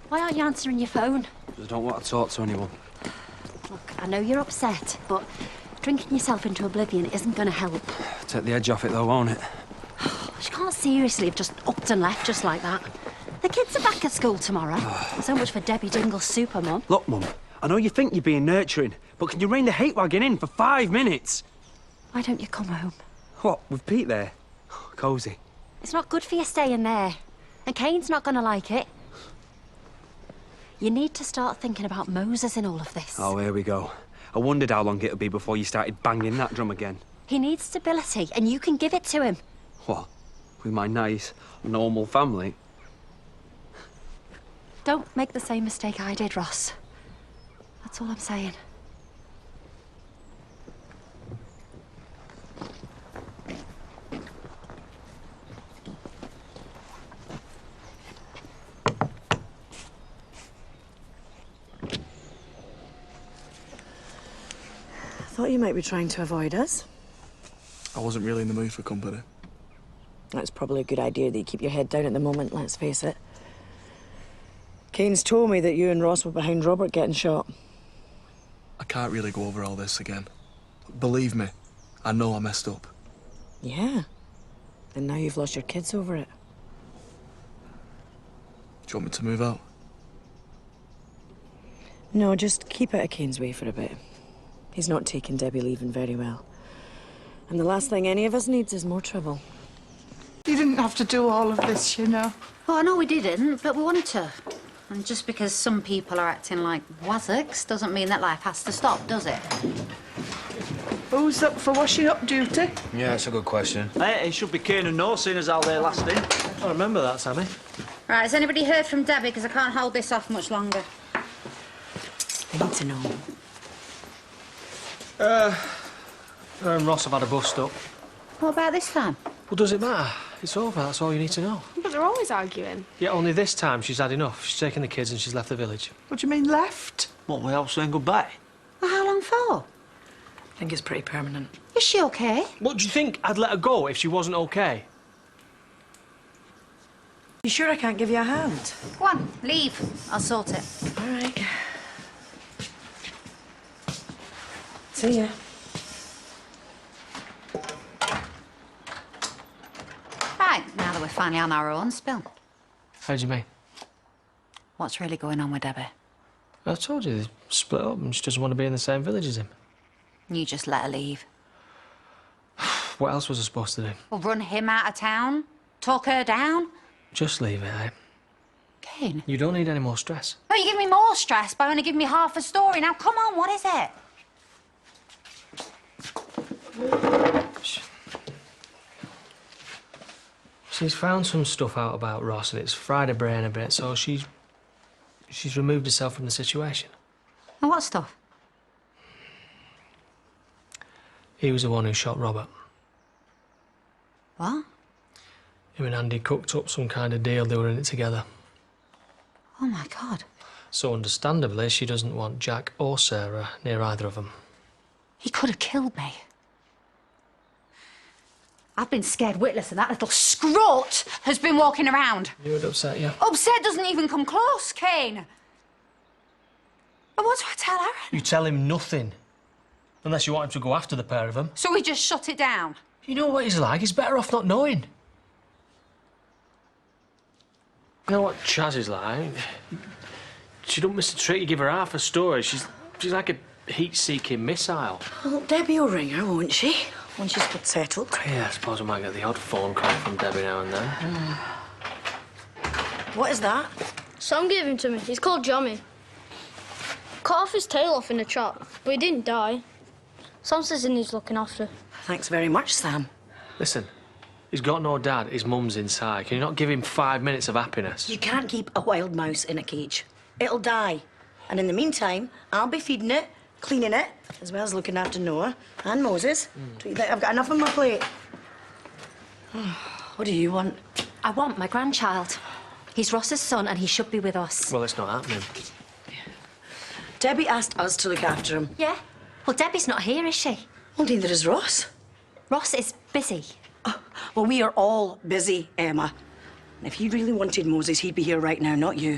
Why aren't you answering your phone? I don't want to talk to anyone. Look, I know you're upset, but drinking yourself into oblivion isn't going to help. Take the edge off it, though, won't it? She can't seriously have just upped and left just like that. The kids are back at school tomorrow. So much for Debbie Dingle's super mum. Look, Mum, I know you think you're being nurturing, but can you rein the hate wagon in for 5 minutes? Why don't you come home? What, with Pete there? Cosy. It's not good for you staying there. And Cain's not going to like it. You need to start thinking about Moses in all of this. Oh, here we go. I wondered how long it'll be before you started banging that drum again. He needs stability, and you can give it to him. What? With my nice, normal family? Don't make the same mistake I did, Ross. That's all I'm saying. Thought you might be trying to avoid us. I wasn't really in the mood for company. It's probably a good idea that you keep your head down at the moment, let's face it. Cain's told me that you and Ross were behind Robert getting shot. I can't really go over all this again. Believe me, I know I messed up. Yeah. And now you've lost your kids over it. Do you want me to move out? No, just keep out of Cain's way for a bit. He's not taking Debbie leaving very well. And the last thing any of us needs is more trouble. You didn't have to do all of this, you know. Oh, I know we didn't, but we want to. And just because some people are acting like wazzocks doesn't mean that life has to stop, does it? Who's up for washing up duty? Yeah, it's a good question. Hey, it should be Cain and Moira, seeing as how they're lasting. I remember that, Sammy. Right, has anybody heard from Debbie? Because I can't hold this off much longer. I need to know. Her and Ross have had a bust-up. What about this time? Well, does it matter? It's over, that's all you need to know. But they're always arguing. Yeah, only this time she's had enough. She's taken the kids and she's left the village. What do you mean, left? What, we all saying goodbye? Well, how long for? I think it's pretty permanent. Is she okay? What, do you think I'd let her go if she wasn't okay? You sure I can't give you a hand? Go on, leave. I'll sort it. All right. See ya. Right, now that we're finally on our own, spill. How do you mean? What's really going on with Debbie? I told you, they split up and she doesn't want to be in the same village as him. You just let her leave. What else was I supposed to do? Well, run him out of town? Talk her down? Just leave it, eh? Cain? You don't need any more stress. No, you give me more stress by only giving me half a story. Now, come on, what is it? She's found some stuff out about Ross and it's fried her brain a bit, so she's removed herself from the situation. And what stuff? He was the one who shot Robert. What? Him and Andy cooked up some kind of deal, they were in it together. Oh, my God. So understandably, she doesn't want Jack or Sarah near either of them. He could have killed me. I've been scared witless and that little scrot has been walking around. You would upset you? Upset doesn't even come close, Cain. But what do I tell Aaron? You tell him nothing. Unless you want him to go after the pair of them. So we just shut it down? You know what he's like, he's better off not knowing. You know what Chaz is like? She don't miss a trick, you give her half a story. She's like a heat-seeking missile. Well, Debbie will ring her, won't she? When she's got settled. Yeah, I suppose I might get the odd phone call from Debbie now and then. What is that? Sam gave him to me. He's called Jommy. Cut off his tail off in a trap, but he didn't die. Sam says he needs looking after. Thanks very much, Sam. Listen, he's got no dad, his mum's inside. Can you not give him 5 minutes of happiness? You can't keep a wild mouse in a cage. It'll die. And in the meantime, I'll be feeding it, cleaning it, as well as looking after Noah and Moses. Do you think I've got enough on my plate? What do you want? I want my grandchild. He's Ross's son and he should be with us. Well, it's not happening. Debbie asked us to look after him. Yeah? Well, Debbie's not here, is she? Well, neither is Ross. Ross is busy. Oh, well, we are all busy, Emma. If he really wanted Moses, he'd be here right now, not you.